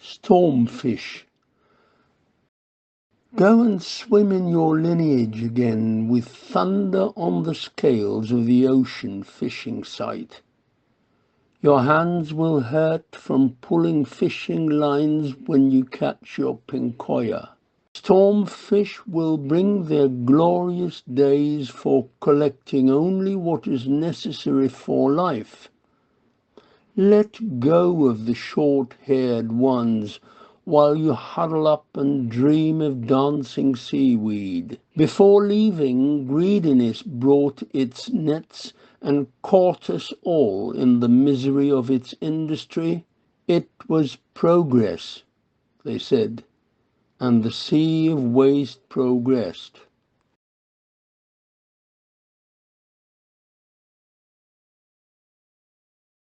Stormfish. Go and swim in your lineage again with thunder on the scales of the ocean fishing site. Your hands will hurt from pulling fishing lines when you catch your pincoya. Stormfish will bring their glorious days for collecting only what is necessary for life. Let go of the short-haired ones while you huddle up and dream of dancing seaweed. Before leaving, greediness brought its nets and caught us all in the misery of its industry. It was progress, they said, and the sea of waste progressed.